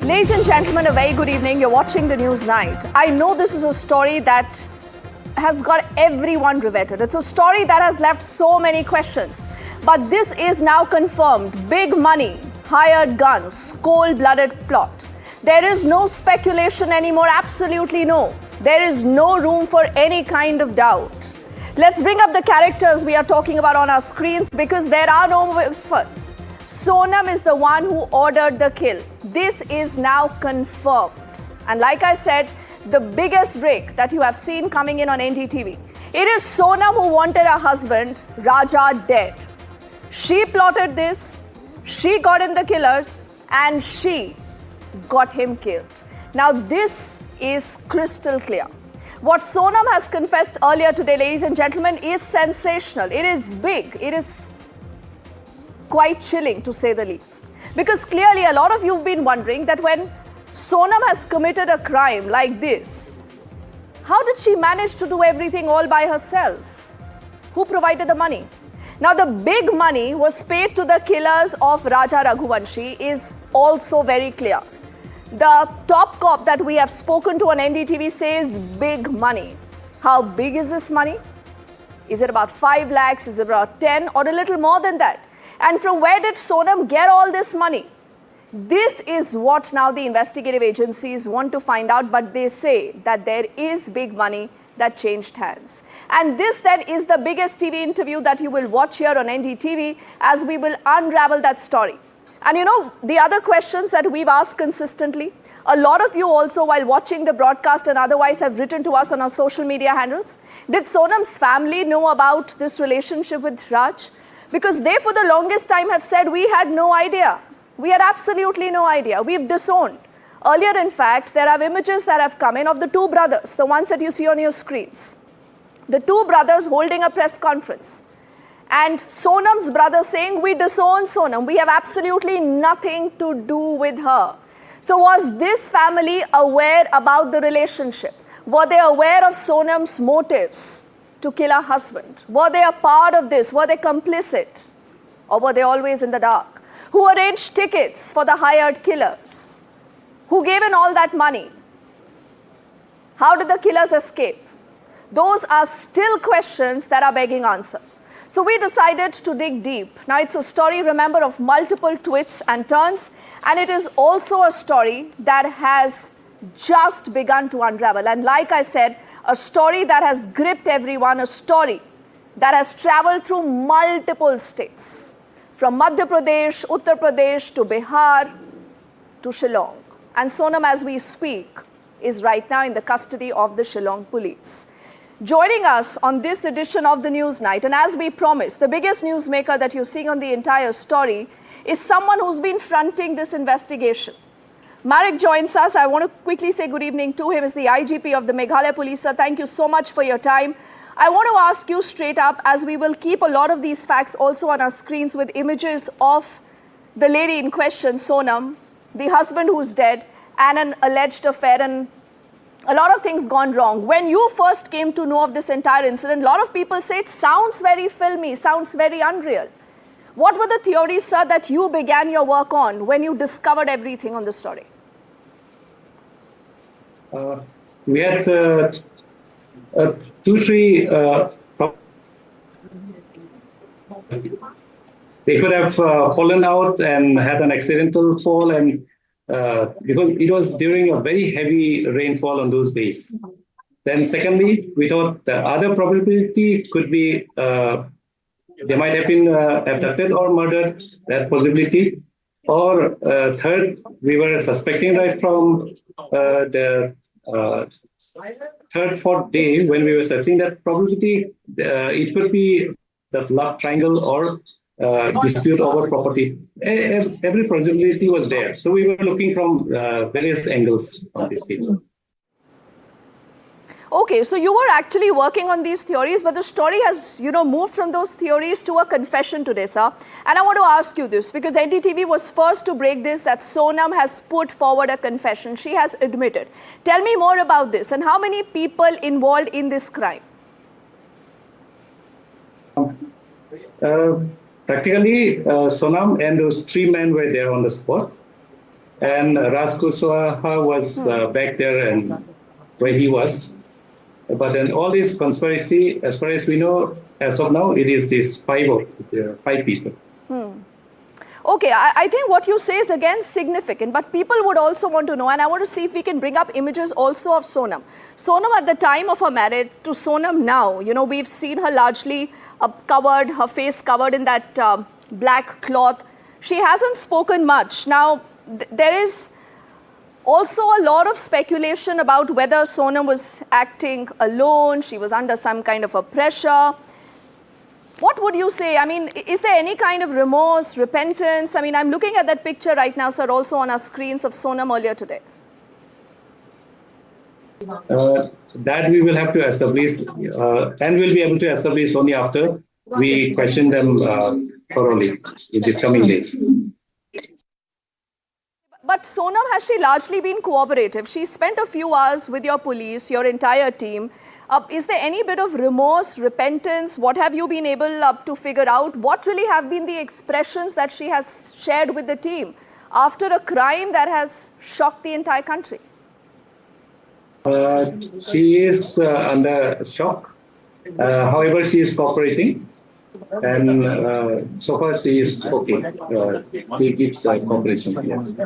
Ladies and gentlemen, a very good evening. You're watching the News Night. I know this is a story that has got everyone riveted. It's a story that has left so many questions. But this is now confirmed. Big money, hired guns, cold-blooded plot. There is no speculation anymore, absolutely no. There is no room for any kind of doubt. Let's bring up the characters we are talking about on our screens because there are no whispers. Sonam is the one who ordered the kill. This is now confirmed. And like I said, the biggest break that you have seen coming in on NDTV. It is Sonam who wanted her husband, Raja, dead. She plotted this, she got in the killers, and she got him killed. Now this is crystal clear. What Sonam has confessed earlier today, ladies and gentlemen, is sensational. It is big. It is quite chilling, to say the least. Because clearly a lot of you have been wondering that when Sonam has committed a crime like this, how did she manage to do everything all by herself? Who provided the money? Now the big money was paid to the killers of Raja Raghuvanshi is also very clear. The top cop that we have spoken to on NDTV says big money. How big is this money? Is it about 5 lakhs? Is it about 10 or a little more than that? And from where did Sonam get all this money? This is what now the investigative agencies want to find out, but they say that there is big money that changed hands. And this then is the biggest TV interview that you will watch here on NDTV as we will unravel that story. And you know, the other questions that we've asked consistently, a lot of you also while watching the broadcast and otherwise have written to us on our social media handles. Did Sonam's family know about this relationship with Raj? Because they for the longest time have said we had no idea. We had absolutely no idea. We've disowned. Earlier, in fact, there are images that have come in of the two brothers, the ones that you see on your screens. The two brothers holding a press conference. And Sonam's brother saying, we disown Sonam. We have absolutely nothing to do with her. So was this family aware about the relationship? Were they aware of Sonam's motives to kill her husband? Were they a part of this? Were they complicit? Or were they always in the dark? Who arranged tickets for the hired killers? Who gave in all that money? How did the killers escape? Those are still questions that are begging answers. So we decided to dig deep. Now it's a story, remember, of multiple twists and turns. And it is also a story that has just begun to unravel. And like I said, a story that has gripped everyone, a story that has traveled through multiple states. From Madhya Pradesh, Uttar Pradesh to Bihar to Shillong. And Sonam, as we speak, is right now in the custody of the Shillong police. Joining us on this edition of the News Night, and as we promised, the biggest newsmaker that you're seeing on the entire story is someone who's been fronting this investigation. Marek joins us. I want to quickly say good evening to him. He's the IGP of the Meghalaya Police. Sir, thank you so much for your time. I want to ask you straight up, as we will keep a lot of these facts also on our screens with images of the lady in question, Sonam, the husband who's dead, and an alleged affair, and a lot of things gone wrong. When you first came to know of this entire incident, a lot of people say it sounds very filmy, sounds very unreal. What were the theories, sir, that you began your work on when you discovered everything on the story? We had 2-3 they could have fallen out and had an accidental fall, and because it was during a very heavy rainfall on those days. Then secondly, we thought the other probability could be they might have been abducted or murdered, that possibility. Or third, we were suspecting right from the third, fourth day when we were searching that probability, it could be the love triangle or dispute over property. Every possibility was there. So we were looking from various angles on this case. Okay, so you were actually working on these theories, but the story has, moved from those theories to a confession today, sir. And I want to ask you this, because NDTV was first to break this, that Sonam has put forward a confession. She has admitted. Tell me more about this, and how many people involved in this crime? Practically, Sonam and those 3 men were there on the spot. and Raj Kushwaha was back there and where he was. But then all this conspiracy, as far as we know, as of now, it is these five people. Okay, I think what you say is again significant, but people would also want to know, and I want to see if we can bring up images also of Sonam. Sonam at the time of her marriage to Sonam now, we've seen her largely covered, her face covered in that black cloth. She hasn't spoken much. Now, there is also a lot of speculation about whether Sonam was acting alone, she was under some kind of a pressure. What would you say? I mean, is there any kind of remorse, repentance? I mean, I'm looking at that picture right now, sir, also on our screens of Sonam earlier today. That we will have to establish, and we'll be able to establish only after we question them thoroughly in these coming days. But Sonam, has she largely been cooperative? She spent a few hours with your police, your entire team. Is there any bit of remorse, repentance? What have you been able to figure out? What really have been the expressions that she has shared with the team after a crime that has shocked the entire country? She is under shock. However, she is cooperating. And so far, she is okay. She keeps cooperation, yes.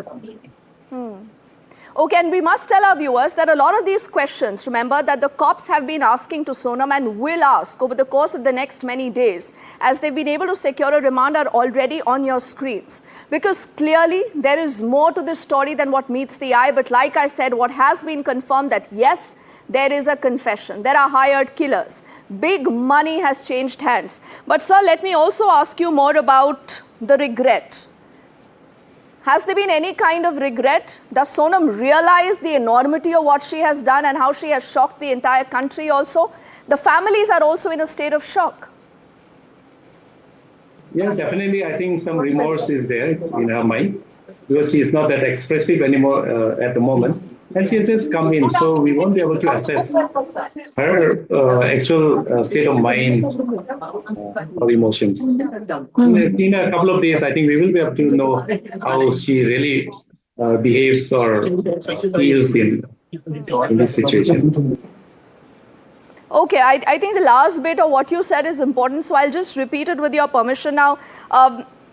Okay, and we must tell our viewers that a lot of these questions, remember, that the cops have been asking to Sonam and will ask over the course of the next many days, as they've been able to secure a remand, are already on your screens. Because clearly, there is more to this story than what meets the eye. But like I said, what has been confirmed that yes, there is a confession. There are hired killers. Big money has changed hands. But sir, let me also ask you more about the regret. Has there been any kind of regret? Does Sonam realize the enormity of what she has done and how she has shocked the entire country also? The families are also in a state of shock. Yes, definitely. I think some remorse is there in her mind because she is not that expressive anymore at the moment. And she has just come in, so we won't be able to assess her actual state of mind or emotions. In a couple of days, I think we will be able to know how she really behaves or feels in this situation. Okay, I think the last bit of what you said is important, so I'll just repeat it with your permission now.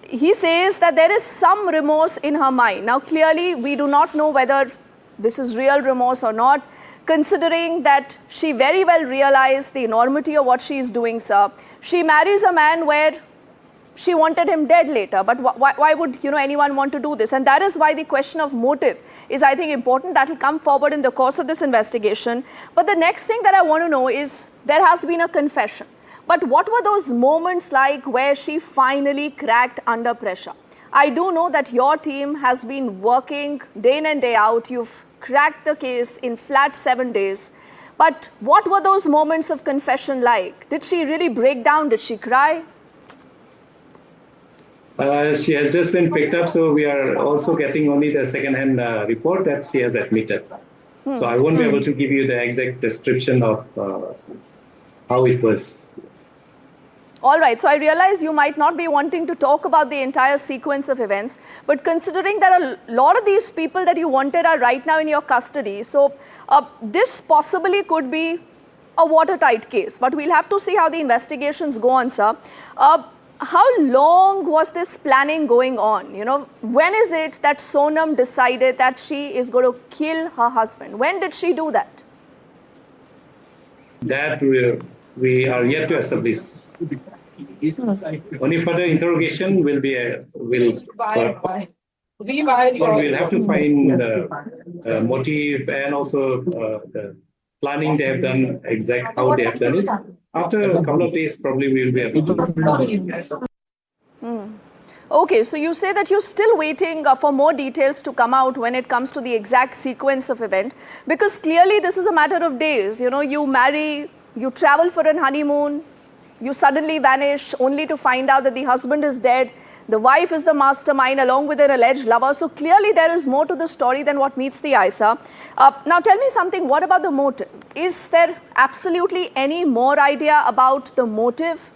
He says that there is some remorse in her mind. Now, clearly, we do not know whether this is real remorse or not, considering that she very well realized the enormity of what she is doing, sir. She marries a man where she wanted him dead later, but why would anyone want to do this? And that is why the question of motive is, I think, important. That will come forward in the course of this investigation. But the next thing that I want to know is, there has been a confession. But what were those moments like where she finally cracked under pressure? I do know that your team has been working day in and day out. You've cracked the case in flat 7 days. But what were those moments of confession like? Did she really break down? Did she cry? She has just been picked up, so we are also getting only the second-hand report that she has admitted. So I won't be able to give you the exact description of how it was. All right, so I realize you might not be wanting to talk about the entire sequence of events, but considering that a lot of these people that you wanted are right now in your custody, so this possibly could be a watertight case, but we'll have to see how the investigations go on, sir. How long was this planning going on? When is it that Sonam decided that she is going to kill her husband? When did she do that? That we are yet to establish. Only further interrogation will we'll have to find the motive and also the planning they have done, exact how they have done it. After a couple of days, probably we will be able to. Okay, so you say that you're still waiting for more details to come out when it comes to the exact sequence of event, because clearly this is a matter of days. You marry, you travel for an honeymoon, you suddenly vanish only to find out that the husband is dead. The wife is the mastermind along with an alleged lover. So clearly there is more to the story than what meets the eye, sir. Now tell me something, what about the motive? Is there absolutely any more idea about the motive?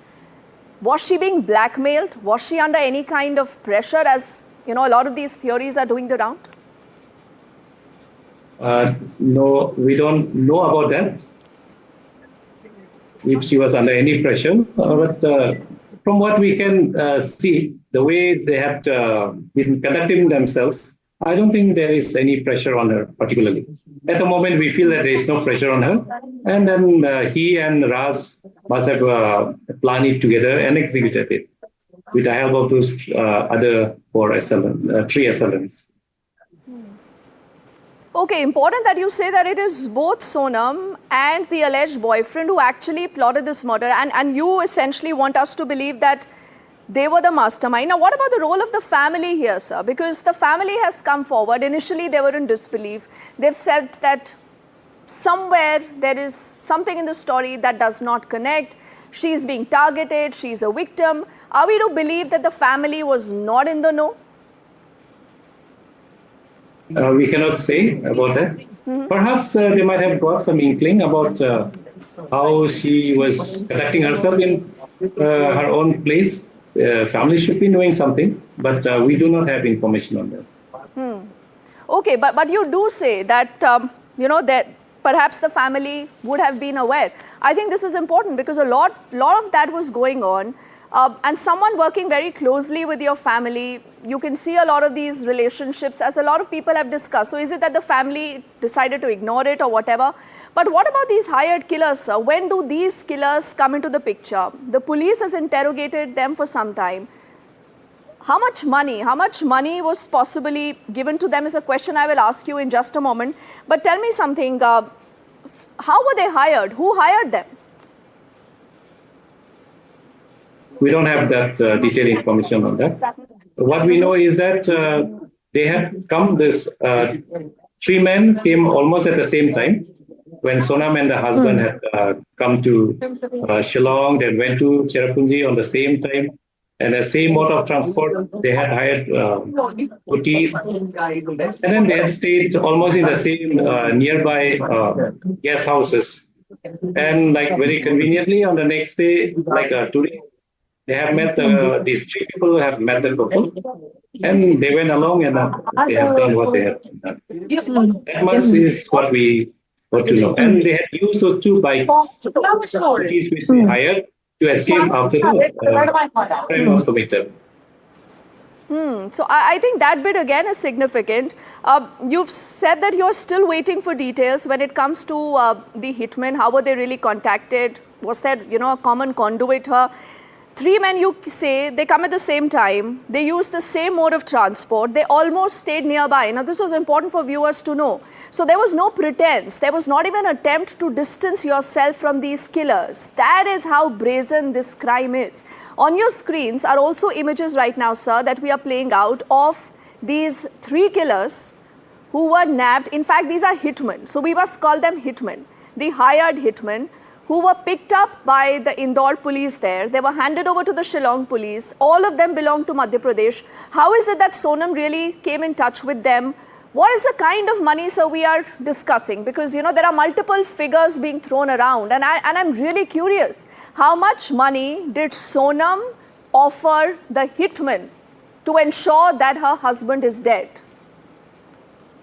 Was she being blackmailed? Was she under any kind of pressure, as a lot of these theories are doing the round? No, we don't know about that, if she was under any pressure. But from what we can see, the way they had been conducting themselves, I don't think there is any pressure on her particularly. At the moment, we feel that there is no pressure on her. And then he and Raz must have planned it together and executed it with the help of those other three assailants. Okay, important that you say that it is both Sonam and the alleged boyfriend who actually plotted this murder, and you essentially want us to believe that they were the mastermind. Now, what about the role of the family here, sir? Because the family has come forward. Initially, they were in disbelief. They've said that somewhere there is something in the story that does not connect. She's being targeted. She's a victim. Are we to believe that the family was not in the know? We cannot say about that. Perhaps they might have got some inkling about how she was conducting herself in her own place. Family should be knowing something, but we do not have information on that. Okay, but you do say that, that perhaps the family would have been aware. I think this is important because a lot of that was going on. And someone working very closely with your family, you can see a lot of these relationships, as a lot of people have discussed. So is it that the family decided to ignore it or whatever? But what about these hired killers, sir? When do these killers come into the picture? The police has interrogated them for some time. How much money was possibly given to them is a question I will ask you in just a moment. But tell me something, how were they hired? Who hired them? We don't have that detailed information on that. What we know is that they had come, this three men came almost at the same time. When Sonam and the husband had come to Shillong, they went to Cherrapunji on the same time. And the same mode of transport, they had hired scooties. And then they had stayed almost in the same nearby guest houses. And like very conveniently on the next day, like 2 days, they have met these three people have met the couple, and they went along and they have done what they have done. That much is what we got to know. And they had used those two bikes, which they hired to escape after the crime was committed. So I think that bit again is significant. You've said that you're still waiting for details when it comes to the hitmen. How were they really contacted? Was there, a common conduit here? Three men, you say, they come at the same time. They use the same mode of transport. They almost stayed nearby. Now, this was important for viewers to know. So there was no pretense. There was not even an attempt to distance yourself from these killers. That is how brazen this crime is. On your screens are also images right now, sir, that we are playing out of these three killers who were nabbed. In fact, these are hitmen. So we must call them hitmen, the hired hitmen, who were picked up by the Indore police there. They were handed over to the Shillong police. All of them belong to Madhya Pradesh. How is it that Sonam really came in touch with them? What is the kind of money, sir, we are discussing? Because, there are multiple figures being thrown around. And I'm really curious. How much money did Sonam offer the hitman to ensure that her husband is dead?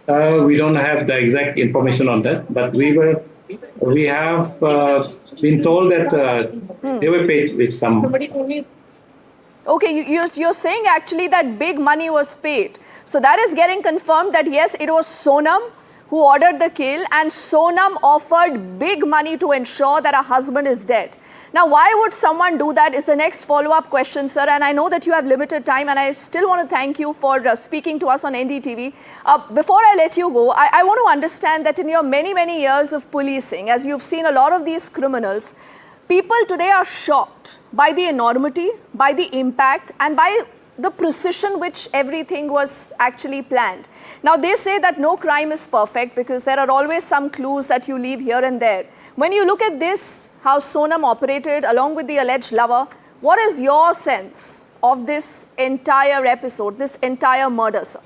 We don't have the exact information on that, but we have been told that they were paid with some. Okay, you're saying actually that big money was paid. So that is getting confirmed that yes, it was Sonam who ordered the kill, and Sonam offered big money to ensure that her husband is dead. Now, why would someone do that is the next follow-up question, sir. And I know that you have limited time, and I still want to thank you for speaking to us on NDTV. Before I let you go, I want to understand that in your many, many years of policing, as you've seen a lot of these criminals, people today are shocked by the enormity, by the impact, and by the precision which everything was actually planned. Now, they say that no crime is perfect because there are always some clues that you leave here and there. When you look at this, how Sonam operated along with the alleged lover, what is your sense of this entire episode, this entire murder, sir?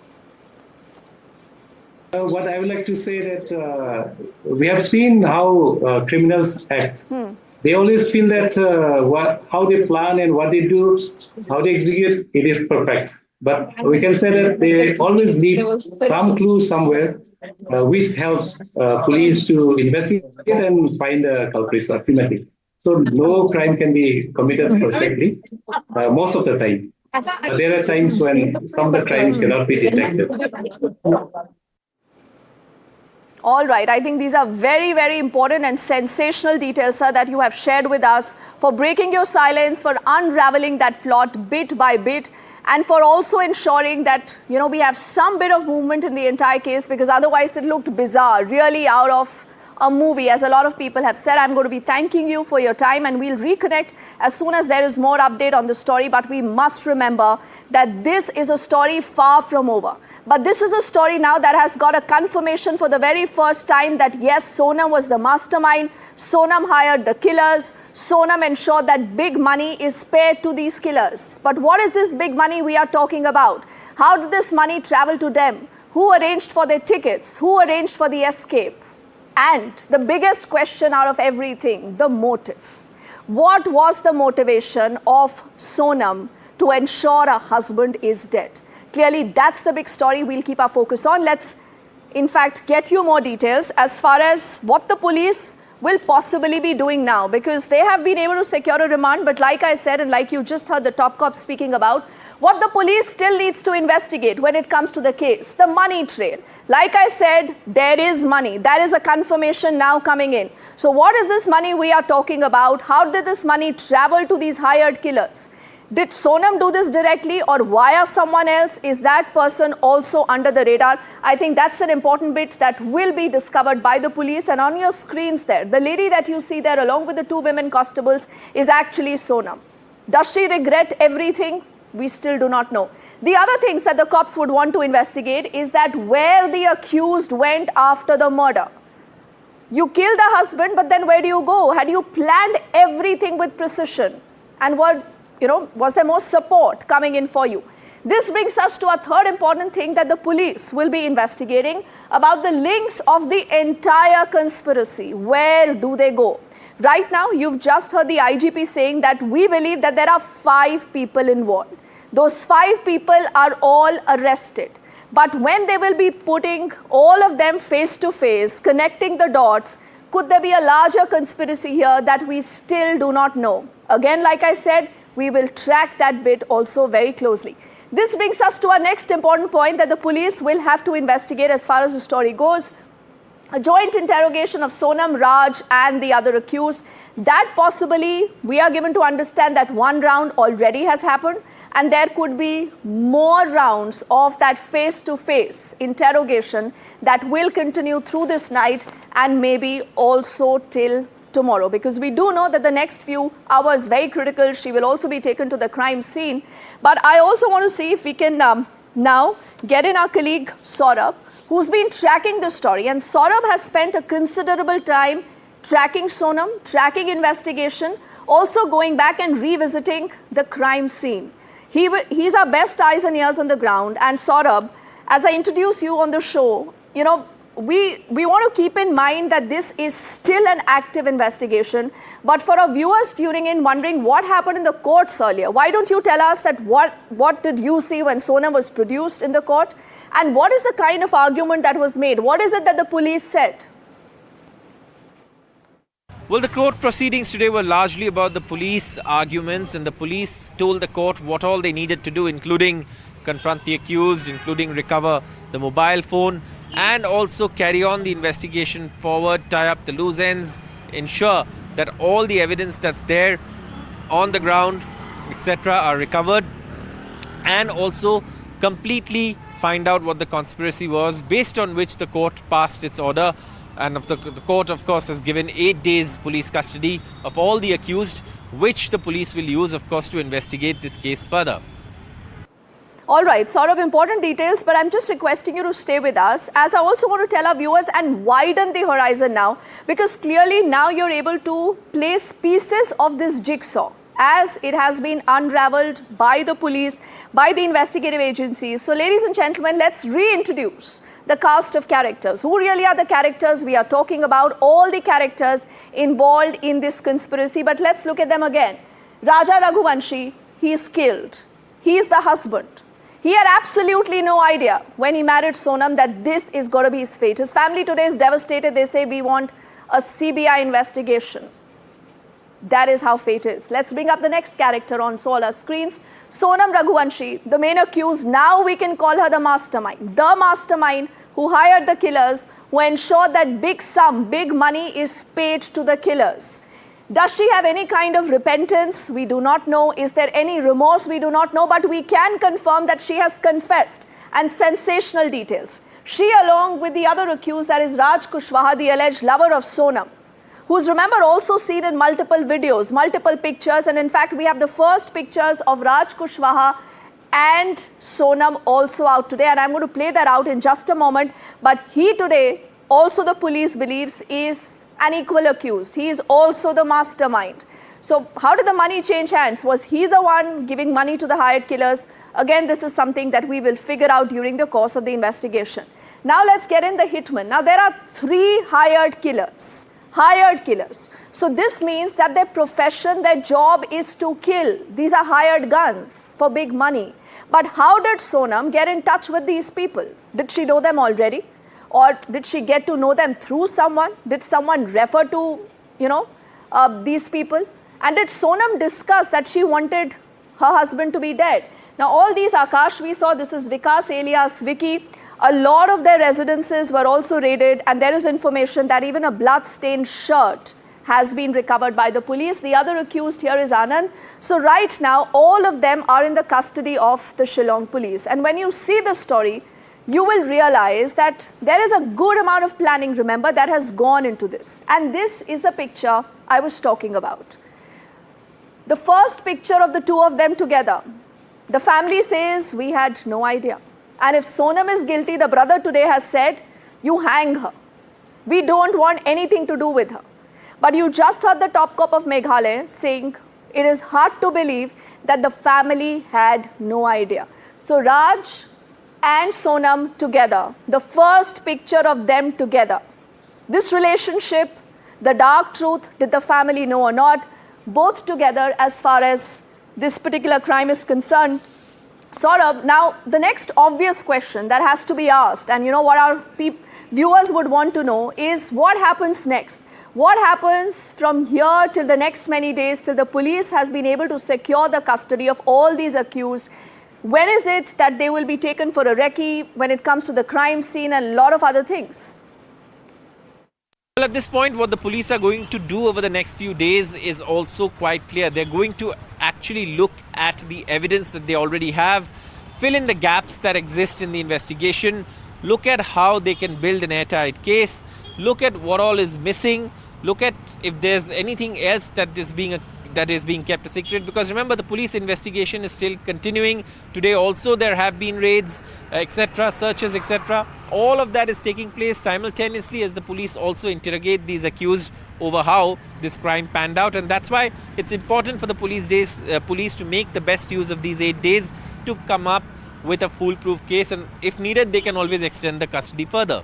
What I would like to say that we have seen how criminals act. They always feel that how they plan and what they do, how they execute, it is perfect. But we can say that they always leave some clue somewhere which helps police to investigate and find the culprits ultimately. So no crime can be committed perfectly most of the time. But there are times when some of the crimes cannot be detected. All right, I think these are very, very important and sensational details, sir, that you have shared with us, for breaking your silence, for unraveling that plot bit by bit, and for also ensuring that, you know, we have some bit of movement in the entire case, because otherwise it looked bizarre, really out of a movie, as a lot of people have said. I'm going to be thanking you for your time, and we'll reconnect as soon as there is more update on the story. But we must remember that this is a story far from over. But this is a story now that has got a confirmation for the very first time that yes, Sonam was the mastermind. Sonam hired the killers. Sonam ensured that big money is paid to these killers. But what is this big money we are talking about? How did this money travel to them? Who arranged for their tickets? Who arranged for the escape? And the biggest question out of everything, the motive. What was the motivation of Sonam to ensure her husband is dead? Clearly, that's the big story we'll keep our focus on. Let's, in fact, get you more details as far as what the police will possibly be doing now, because they have been able to secure a remand. But like I said, and like you just heard the top cop speaking about, what the police still needs to investigate when it comes to the case, the money trail. Like I said, there is money. That is a confirmation now coming in. So what is this money we are talking about? How did this money travel to these hired killers? Did Sonam do this directly or via someone else? Is that person also under the radar? I think that's an important bit that will be discovered by the police. And on your screens there, the lady that you see there along with the two women constables is actually Sonam. Does she regret everything? We still do not know. The other things that the cops would want to investigate is that where the accused went after the murder. You killed the husband, but then where do you go? Had you planned everything with precision? And was there more support coming in for you? This brings us to a third important thing that the police will be investigating about the links of the entire conspiracy. Where do they go? Right now, you've just heard the IGP saying that we believe that there are 5 people involved. Those 5 people are all arrested. But when they will be putting all of them face to face, connecting the dots, could there be a larger conspiracy here that we still do not know? Again, like I said, we will track that bit also very closely. This brings us to our next important point that the police will have to investigate as far as the story goes. A joint interrogation of Sonam, Raj and the other accused. That possibly, we are given to understand that one round already has happened, and there could be more rounds of that face-to-face interrogation that will continue through this night and maybe also till tomorrow, because we do know that the next few hours very critical. She will also be taken to the crime scene. But I also want to see if we can now get in our colleague Saurabh, who's been tracking the story. And Saurabh has spent a considerable time tracking Sonam, tracking investigation, also going back and revisiting the crime scene. He's our best eyes and ears on the ground. And Saurabh, as I introduce you on the show, we want to keep in mind that this is still an active investigation. But for our viewers tuning in, wondering what happened in the courts earlier, why don't you tell us that what did you see when Sonam was produced in the court? And what is the kind of argument that was made? What is it that the police said? Well, the court proceedings today were largely about the police arguments, and the police told the court what all they needed to do, including confront the accused, including recover the mobile phone, and also carry on the investigation forward, tie up the loose ends, ensure that all the evidence that's there on the ground, etc., are recovered, and also completely find out what the conspiracy was, based on which the court passed its order. And the court, of course, has given 8 days police custody of all the accused, which the police will use, of course, to investigate this case further. All right, sort of important details, but I'm just requesting you to stay with us, as I also want to tell our viewers and widen the horizon now, because clearly now you're able to place pieces of this jigsaw as it has been unraveled by the police, by the investigative agencies. So ladies and gentlemen, let's reintroduce the cast of characters. Who really are the characters we are talking about? All the characters involved in this conspiracy. But let's look at them again. Raja Raghuvanshi, he is killed. He is the husband. He had absolutely no idea when he married Sonam that this is going to be his fate. His family today is devastated. They say, we want a CBI investigation. That is how fate is. Let's bring up the next character on all our screens. Sonam Raghuvanshi, the main accused. Now we can call her the mastermind. The mastermind who hired the killers, who ensured that big money is paid to the killers. Does she have any kind of repentance? We do not know. Is there any remorse? We do not know. But we can confirm that she has confessed, and sensational details. She, along with the other accused, that is Raj Kushwaha, the alleged lover of Sonam, who's, remember, also seen in multiple videos, multiple pictures. And in fact, we have the first pictures of Raj Kushwaha and Sonam also out today. And I'm going to play that out in just a moment. But he today, also the police believes, is an equal accused. He is also the mastermind. So how did the money change hands? Was he the one giving money to the hired killers? Again, this is something that we will figure out during the course of the investigation. Now let's get in the hitman. Now there are 3 hired killers. So this means that their profession, their job is to kill. These are hired guns for big money. But how did Sonam get in touch with these people? Did she know them already? Or did she get to know them through someone? Did someone refer to, these people? And did Sonam discuss that she wanted her husband to be dead? Now all these, Akash, we saw, this is Vikas alias Vicky. A lot of their residences were also raided, and there is information that even a blood-stained shirt has been recovered by the police. The other accused here is Anand. So right now, all of them are in the custody of the Shillong police. And when you see the story, you will realize that there is a good amount of planning, remember, that has gone into this. And this is the picture I was talking about. The first picture of the 2 of them together. The family says, we had no idea. And if Sonam is guilty, the brother today has said, you hang her. We don't want anything to do with her. But you just heard the top cop of Meghalaya saying, it is hard to believe that the family had no idea. So Raj and Sonam together, the first picture of them together. This relationship, the dark truth, did the family know or not? Both together as far as this particular crime is concerned. Saurabh, now the next obvious question that has to be asked, and what our viewers would want to know, is what happens next? What happens from here till the next many days, till the police has been able to secure the custody of all these accused? When is it that they will be taken for a recce when it comes to the crime scene and a lot of other things? Well, at this point, what the police are going to do over the next few days is also quite clear. They're going to actually look at the evidence that they already have, fill in the gaps that exist in the investigation, look at how they can build an airtight case, look at what all is missing, look at if there's anything else that is being kept a secret. Because remember, the police investigation is still continuing. Today also there have been raids, etc., searches, etc. All of that is taking place simultaneously as the police also interrogate these accused over how this crime panned out. And that's why it's important for the police to make the best use of these 8 days to come up with a foolproof case. And if needed, they can always extend the custody further.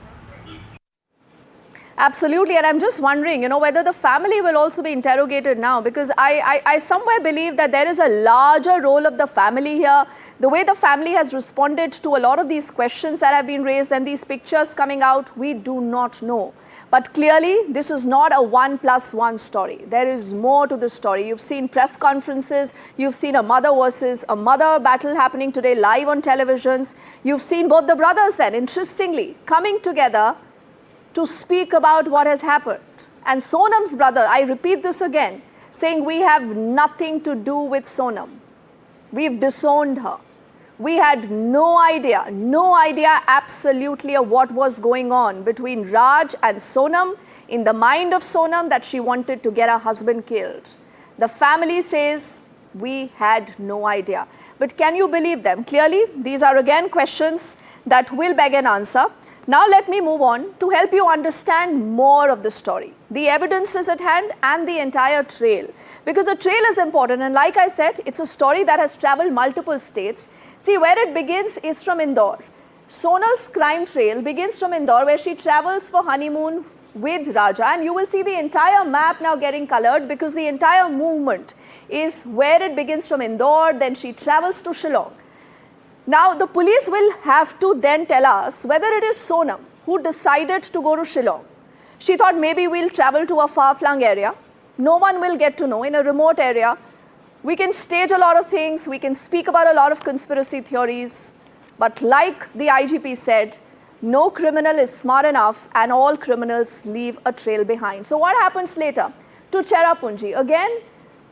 Absolutely, and I'm just wondering, whether the family will also be interrogated now, because I somewhere believe that there is a larger role of the family here. The way the family has responded to a lot of these questions that have been raised and these pictures coming out, we do not know. But clearly, this is not a 1+1 story. There is more to the story. You've seen press conferences. You've seen a mother versus a mother battle happening today live on televisions. You've seen both the brothers then, interestingly, coming together to speak about what has happened. And Sonam's brother, I repeat this again, saying we have nothing to do with Sonam. We've disowned her. We had no idea absolutely of what was going on between Raj and Sonam, in the mind of Sonam, that she wanted to get her husband killed. The family says we had no idea. But can you believe them? Clearly, these are again questions that will beg an answer. Now let me move on to help you understand more of the story. The evidence is at hand and the entire trail. Because the trail is important, and like I said, it's a story that has traveled multiple states. See, where it begins is from Indore. Sonal's crime trail begins from Indore, where she travels for honeymoon with Raja, and you will see the entire map now getting colored because the entire movement is where it begins from Indore, then she travels to Shillong. Now, the police will have to then tell us whether it is Sonam who decided to go to Shillong. She thought maybe we'll travel to a far-flung area. No one will get to know, in a remote area. We can stage a lot of things. We can speak about a lot of conspiracy theories. But like the IGP said, no criminal is smart enough and all criminals leave a trail behind. So what happens later? To Cherrapunji, again,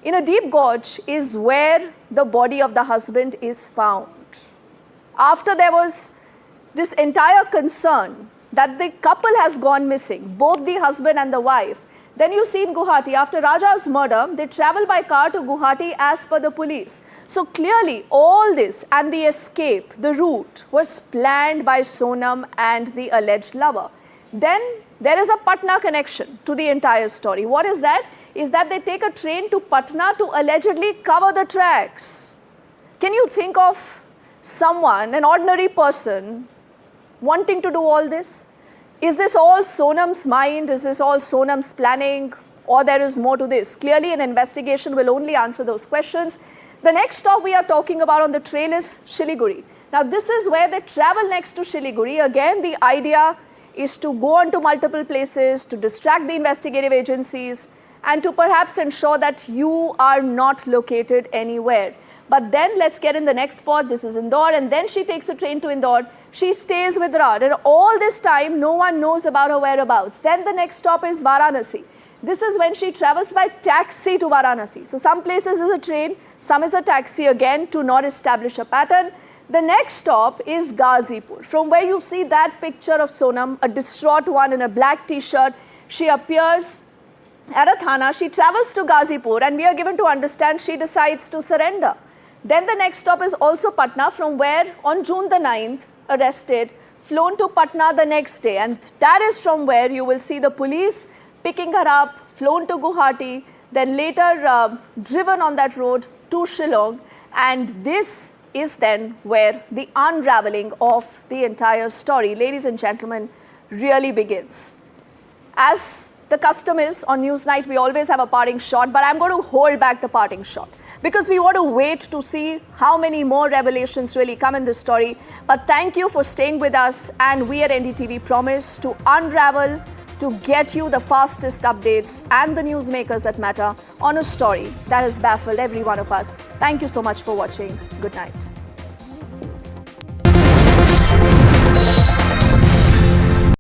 in a deep gorge is where the body of the husband is found. After there was this entire concern that the couple has gone missing, both the husband and the wife, then you see in Guwahati, after Raja's murder, they travel by car to Guwahati as per the police. So clearly, all this and the escape, the route, was planned by Sonam and the alleged lover. Then there is a Patna connection to the entire story. What is that? Is that they take a train to Patna to allegedly cover the tracks. Can you think of someone, an ordinary person, wanting to do all this? Is this all Sonam's mind? Is this all Sonam's planning? Or there is more to this? Clearly, an investigation will only answer those questions. The next stop we are talking about on the trail is Siliguri. Now, this is where they travel next to Siliguri. Again, the idea is to go on to multiple places, to distract the investigative agencies, and to perhaps ensure that you are not located anywhere. But then let's get in the next spot. This is Indore, and then she takes a train to Indore. She stays with Raj, and all this time, no one knows about her whereabouts. Then the next stop is Varanasi. This is when she travels by taxi to Varanasi. So some places is a train, some is a taxi, again, to not establish a pattern. The next stop is Ghazipur, from where you see that picture of Sonam, a distraught one in a black t-shirt. She appears at a thana. She travels to Ghazipur, and we are given to understand she decides to surrender. Then the next stop is also Patna, from where on June the 9th, arrested, flown to Patna the next day. And that is from where you will see the police picking her up, flown to Guwahati, then later driven on that road to Shillong. And this is then where the unraveling of the entire story, ladies and gentlemen, really begins. As the custom is on Newsnight, we always have a parting shot, but I'm going to hold back the parting shot, because we want to wait to see how many more revelations really come in this story. But thank you for staying with us, and we at NDTV promise to unravel, to get you the fastest updates and the newsmakers that matter on a story that has baffled every one of us. Thank you so much for watching. Good night.